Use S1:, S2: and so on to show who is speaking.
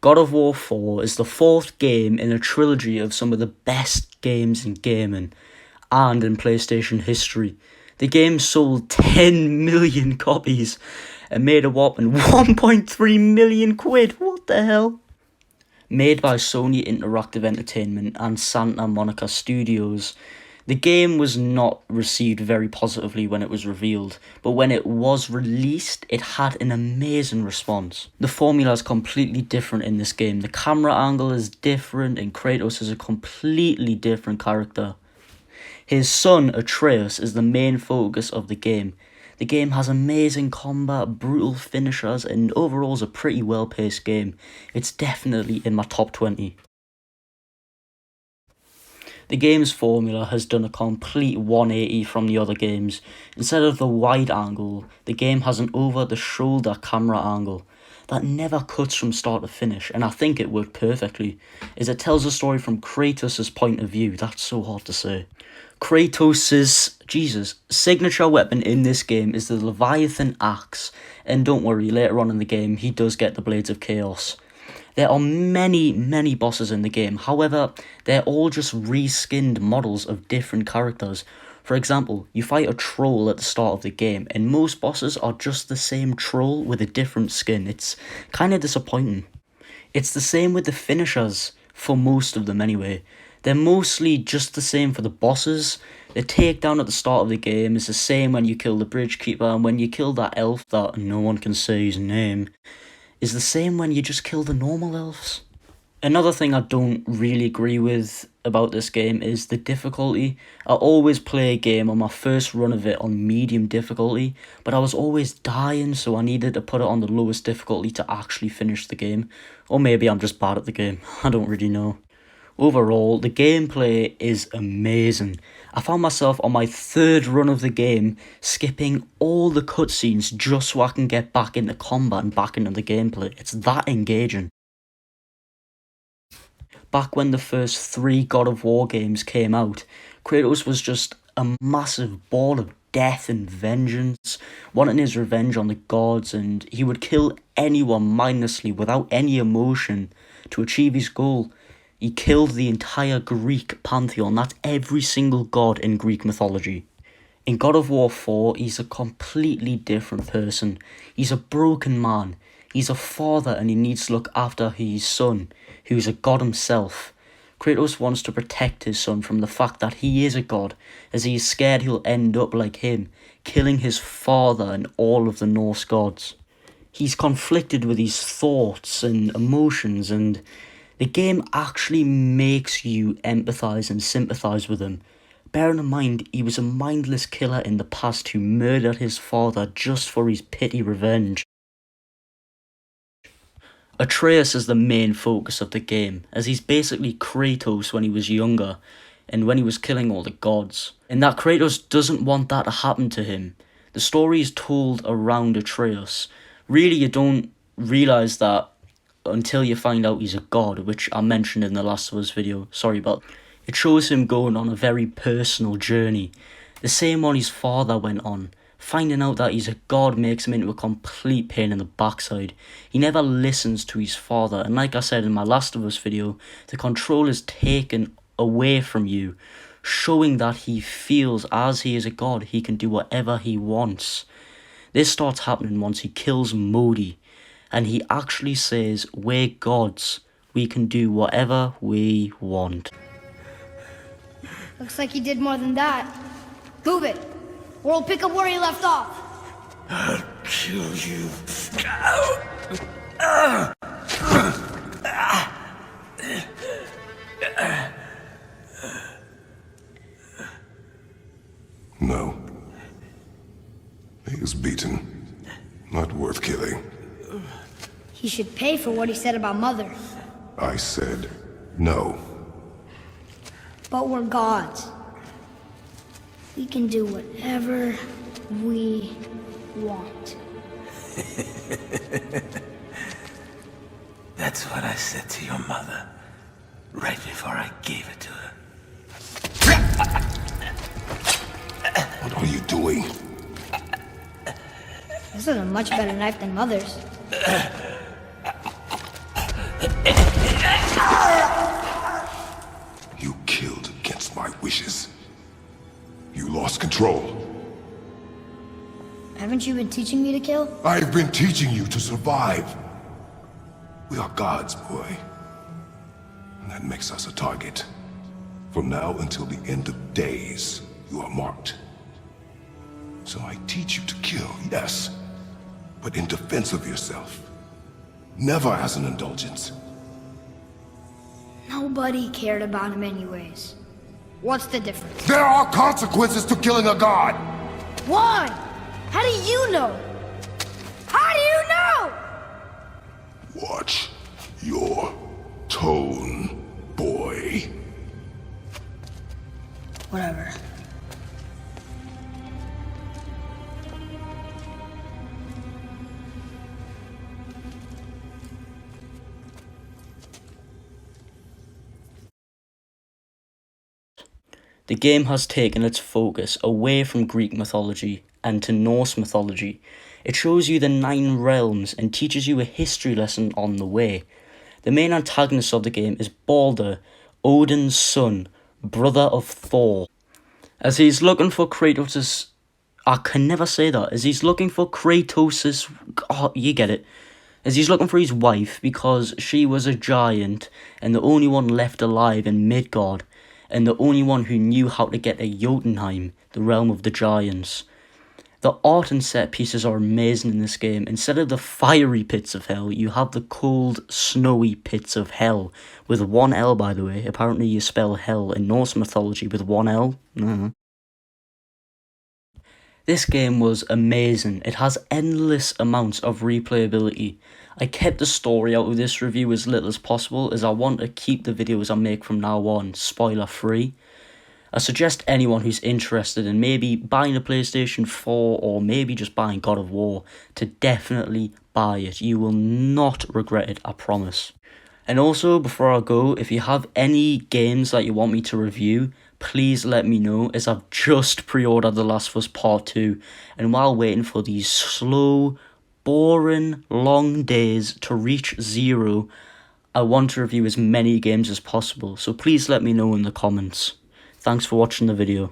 S1: God of War 4 is the fourth game in a trilogy of some of the best games in gaming and in PlayStation history. The game sold 10 million copies and made a whopping 1.3 million quid. What the hell? Made by Sony Interactive Entertainment and Santa Monica Studios, the game was not received very positively when it was revealed, but when it was released, it had an amazing response. The formula is completely different in this game. The camera angle is different, and Kratos is a completely different character. His son, Atreus, is the main focus of the game. The game has amazing combat, brutal finishers, and overall is a pretty well-paced game. It's definitely in my top 20. The game's formula has done a complete 180 from the other games. Instead of the wide angle, the game has an over-the-shoulder camera angle that never cuts from start to finish, and I think it worked perfectly, as it tells a story from Kratos' point of view. That's so hard to say. Kratos' signature weapon in this game is the Leviathan Axe, and don't worry, later on in the game he does get the Blades of Chaos. There are many bosses in the game, however, they're all just reskinned models of different characters. For example, you fight a troll at the start of the game, and most bosses are just the same troll with a different skin. It's kind of disappointing. It's the same with the finishers, for most of them anyway. They're mostly just the same for the bosses. The takedown at the start of the game is the same when you kill the bridge keeper, and when you kill that elf that no one can say his name, is the same when you just kill the normal elves. Another thing I don't really agree with about this game is the difficulty. I always play a game on my first run of it on medium difficulty, but I was always dying, so I needed to put it on the lowest difficulty to actually finish the game. Or maybe I'm just bad at the game, I don't really know. Overall, the gameplay is amazing. I found myself on my third run of the game skipping all the cutscenes just so I can get back into combat and back into the gameplay. It's that engaging. Back when the first 3 God of War games came out, Kratos was just a massive ball of death and vengeance, wanting his revenge on the gods, and he would kill anyone mindlessly without any emotion to achieve his goal. He killed the entire Greek pantheon. That's every single god in Greek mythology. In God of War 4, he's a completely different person. He's a broken man. He's a father and he needs to look after his son, who's a god himself. Kratos wants to protect his son from the fact that he is a god, as he is scared he'll end up like him, killing his father and all of the Norse gods. He's conflicted with his thoughts and emotions, and the game actually makes you empathise and sympathise with him. Bearing in mind, he was a mindless killer in the past who murdered his father just for his petty revenge. Atreus is the main focus of the game, as he's basically Kratos when he was younger and when he was killing all the gods. And that Kratos doesn't want that to happen to him. The story is told around Atreus. Really, you don't realise that until you find out he's a god, which I mentioned in the Last of Us video, sorry, but it shows him going on a very personal journey. The same one his father went on. Finding out that he's a god makes him into a complete pain in the backside. He never listens to his father, and like I said in my Last of Us video, the control is taken away from you, showing that he feels as he is a god, he can do whatever he wants. This starts happening once he kills Modi, and he actually says, "We're gods, we can do whatever we want."
S2: Looks like he did more than that. Move it, or we'll pick up where he left off.
S3: I'll kill you.
S4: No. He is beaten. Not worth killing.
S2: He should pay for what he said about Mother.
S4: I said no.
S2: But we're gods. We can do whatever we want.
S3: That's what I said to your mother, right before I gave it to her.
S4: What are you doing?
S2: This is a much better knife than Mother's.
S4: You killed against my wishes. You lost control.
S2: Haven't you been teaching me to kill?
S4: I've been teaching you to survive. We are gods, boy. And that makes us a target. From now until the end of days, you are marked. So I teach you to kill, yes, but in defense of yourself. Never as an indulgence.
S2: Nobody cared about him anyways. What's the difference?
S4: There are consequences to killing a god!
S2: Why? How do you know? How do you know?
S4: Watch your tone, boy.
S2: Whatever.
S1: The game has taken its focus away from Greek mythology and to Norse mythology. It shows you the 9 realms and teaches you a history lesson on the way. The main antagonist of the game is Balder, Odin's son, brother of Thor. As he's looking for Kratos'... I can never say that. As he's looking for Kratos'... Oh, you get it. As he's looking for his wife because she was a giant and the only one left alive in Midgard, and the only one who knew how to get to Jotunheim, the realm of the giants. The art and set pieces are amazing in this game. Instead of the fiery pits of hell, you have the cold, snowy pits of hell. With 1 L, by the way. Apparently you spell hell in Norse mythology with 1 L. This game was amazing. It has endless amounts of replayability. I kept the story out of this review as little as possible, as I want to keep the videos I make from now on spoiler free. I suggest anyone who's interested in maybe buying a PlayStation 4 or maybe just buying God of War to definitely buy it. You will not regret it, I promise. And also, before I go, if you have any games that you want me to review, please let me know, as I've just pre-ordered The Last of Us Part 2, and while waiting for these slow, boring, long days to reach 0, I want to review as many games as possible, so please let me know in the comments. Thanks for watching the video.